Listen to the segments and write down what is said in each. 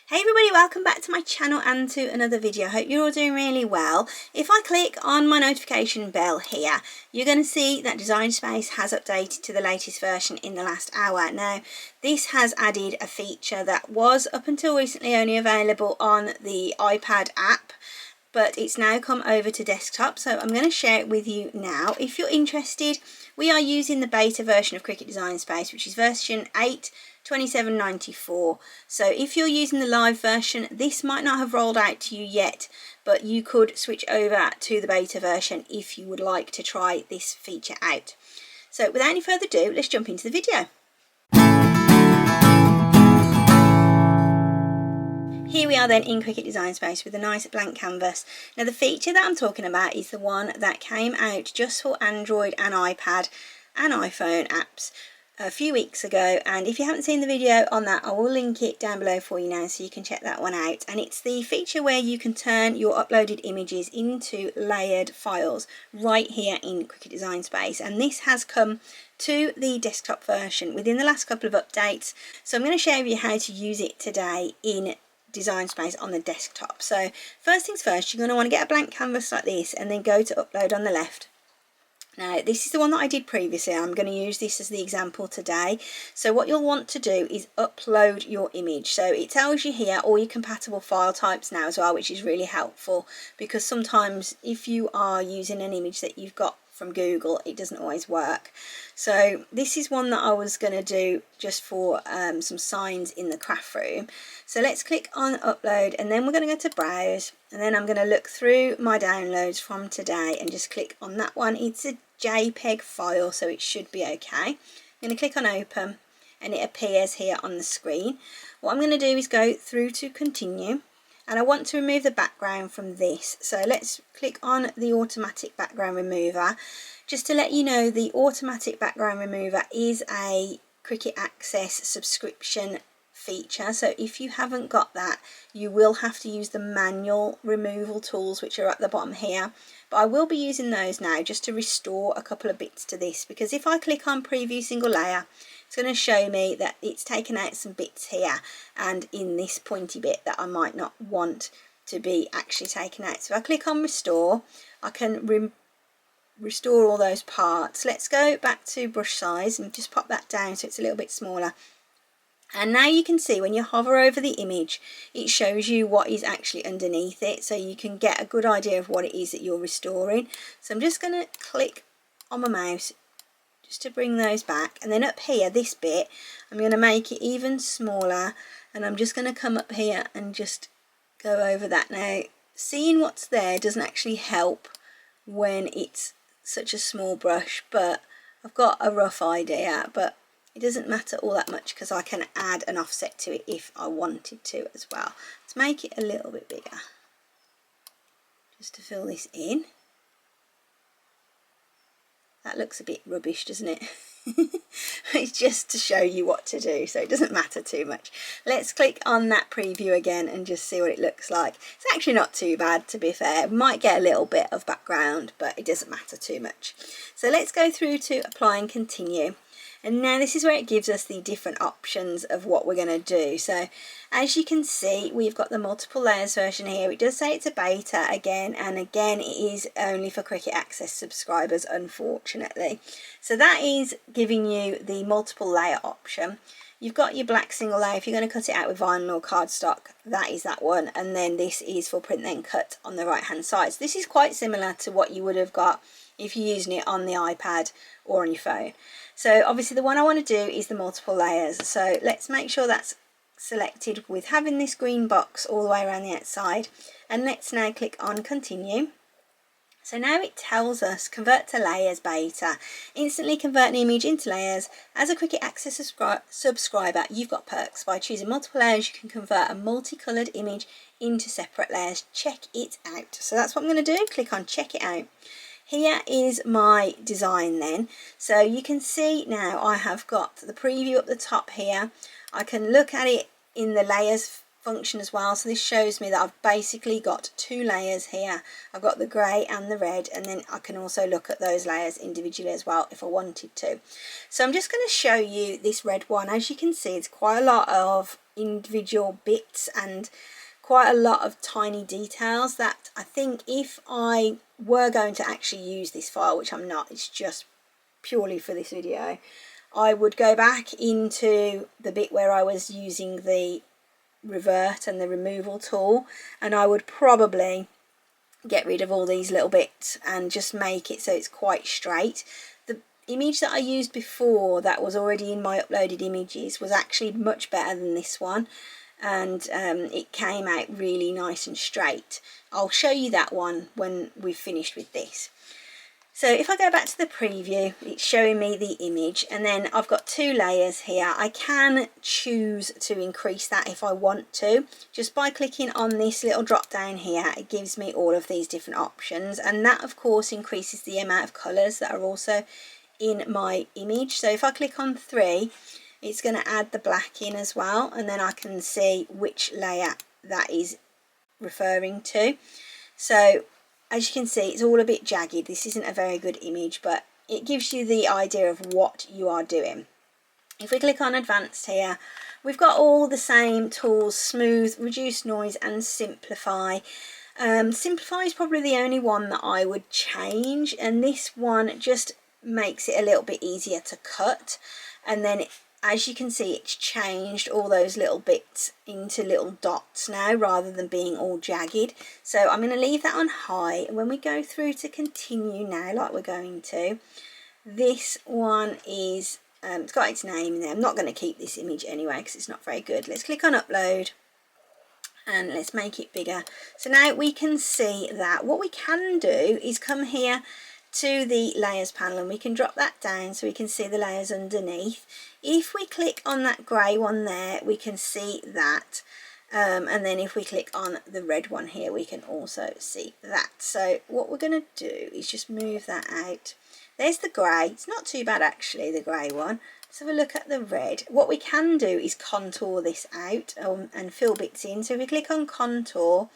Hey everybody, welcome back to my channel and to another video. I hope you're all doing really well. If I click on my notification bell here, you're going to see that Design Space has updated to the latest version in the last hour. Now, this has added a feature that was up until recently only available on the iPad app, but it's now come over to desktop, so I'm going to share it with you now. If you're interested, we are using the beta version of Cricut Design Space, which is version 8.27.94. So if you're using the live version, this might not have rolled out to you yet, but you could switch over to the beta version if you would like to try this feature out. So without any further ado, let's jump into the video. Here we are then in Cricut Design Space with a nice blank canvas. Now the feature that I'm talking about is the one that came out just for Android and iPad and iPhone apps a few weeks ago, and if you haven't seen the video on that, I will link it down below for you now so you can check that one out. And it's the feature where you can turn your uploaded images into layered files right here in Cricut Design Space, and this has come to the desktop version within the last couple of updates. So I'm going to share with you how to use it today in Design Space on the desktop. So first things first, you're going to want to get a blank canvas like this and then go to upload on the left. Now this is the one that I did previously. I'm going to use this as the example today. So what you'll want to do is upload your image. So it tells you here all your compatible file types now as well, which is really helpful because sometimes if you are using an image that you've got from Google, it doesn't always work. So this is one that I was going to do just for some signs in the craft room. So let's click on upload, and then we're going to go to browse, and then I'm going to look through my downloads from today and just click on that one. It's a JPEG file, so it should be okay. I'm going to click on open and it appears here on the screen. What I'm going to do is go through to continue, and I want to remove the background from this. So let's click on the automatic background remover. Just to let you know, the automatic background remover is a Cricut Access subscription feature. So if you haven't got that, you will have to use the manual removal tools, which are at the bottom here. But I will be using those now just to restore a couple of bits to this, because if I click on preview single layer, it's going to show me that it's taken out some bits here and in this pointy bit that I might not want to be actually taken out. So if I click on restore, I can restore all those parts. Let's go back to brush size and just pop that down so it's a little bit smaller. And now you can see when you hover over the image, it shows you what is actually underneath it, so you can get a good idea of what it is that you're restoring. So I'm just going to click on my mouse just to bring those back, and then up here, this bit, I'm going to make it even smaller, and I'm just going to come up here and just go over that. Now, seeing what's there doesn't actually help when it's such a small brush, but I've got a rough idea, but it doesn't matter all that much because I can add an offset to it if I wanted to as well. Let's make it a little bit bigger just to fill this in. That looks a bit rubbish, doesn't it? It's just to show you what to do, so it doesn't matter too much. Let's click on that preview again and just see what it looks like. It's actually not too bad, to be fair. We might get a little bit of background, but it doesn't matter too much. So let's go through to apply and continue. And now this is where it gives us the different options of what we're going to do. So as you can see, we've got the multiple layers version here. It does say it's a beta again, and again it is only for Cricut Access subscribers, unfortunately. So that is giving you the multiple layer option. You've got your black single layer. If you're going to cut it out with vinyl or cardstock, that is that one. And then this is for print then cut on the right hand side. So this is quite similar to what you would have got if you're using it on the iPad or on your phone. So obviously the one I want to do is the multiple layers. So let's make sure that's selected with having this green box all the way around the outside. And let's now click on continue. So now it tells us convert to layers beta. Instantly convert an image into layers. As a Cricut Access subscriber, you've got perks. By choosing multiple layers, you can convert a multicolored image into separate layers. Check it out. So that's what I'm going to do. Click on check it out. Here is my design then. So you can see now I have got the preview up the top here. I can look at it in the layers function as well. So this shows me that I've basically got 2 layers here. I've got the grey and the red, and then I can also look at those layers individually as well if I wanted to. So I'm just going to show you this red one. As you can see, it's quite a lot of individual bits and quite a lot of tiny details that I think if I were going to actually use this file, which I'm not, it's just purely for this video, I would go back into the bit where I was using the revert and the removal tool, and I would probably get rid of all these little bits and just make it so it's quite straight. The image that I used before that was already in my uploaded images was actually much better than this one, and it came out really nice and straight. I'll show you that one when we've finished with this. So if I go back to the preview, it's showing me the image, and then I've got 2 layers here. I can choose to increase that if I want to. Just by clicking on this little drop down here, it gives me all of these different options, and that of course increases the amount of colours that are also in my image. So if I click on 3, it's going to add the black in as well, and then I can see which layer that is referring to. So as you can see, it's all a bit jagged. This isn't a very good image, but it gives you the idea of what you are doing. If we click on advanced here, we've got all the same tools: smooth, reduce noise, and simplify. Simplify is probably the only one that I would change, and this one just makes it a little bit easier to cut. And then as you can see, it's changed all those little bits into little dots now rather than being all jagged. So I'm going to leave that on high, and when we go through to continue now, like we're going to, this one is it's got its name in there. I'm not going to keep this image anyway because it's not very good. Let's click on upload and let's make it bigger. So now we can see that. What we can do is come here to the layers panel, and we can drop that down so we can see the layers underneath. If we click on that grey one there, we can see that, and then if we click on the red one here, we can also see that. So what we're going to do is just move that out. There's the grey. It's not too bad actually, the grey one. Let's have a look at the red. What we can do is contour this out and fill bits in. So if we click on contour,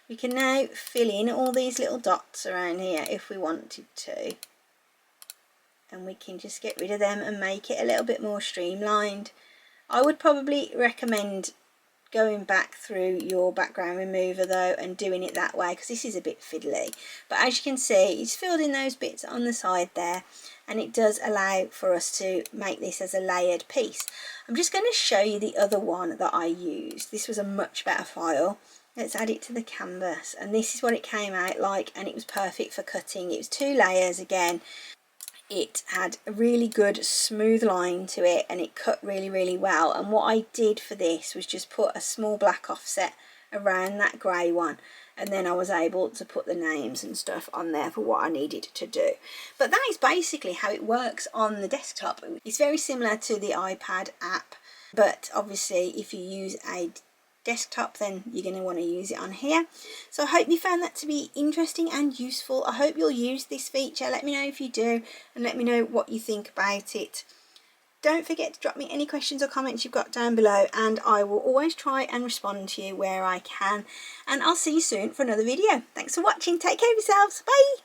we can now fill in all these little dots around here if we wanted to, and we can just get rid of them and make it a little bit more streamlined. I would probably recommend going back through your background remover though and doing it that way, because this is a bit fiddly. But as you can see, it's filled in those bits on the side there, and it does allow for us to make this as a layered piece. I'm just going to show you the other one that I used. This was a much better file. Let's add it to the canvas, and this is what it came out like, and it was perfect for cutting. It was 2 layers again. It had a really good smooth line to it, and it cut really well. And what I did for this was just put a small black offset around that grey one, and then I was able to put the names and stuff on there for what I needed to do. But that is basically how it works on the desktop. It's very similar to the iPad app, but obviously if you use a desktop, then you're going to want to use it on here. So I hope you found that to be interesting and useful. I hope you'll use this feature. Let me know if you do, and let me know what you think about it. Don't forget to drop me any questions or comments you've got down below, and I will always try and respond to you where I can. And I'll see you soon for another video. Thanks for watching. Take care of yourselves. Bye.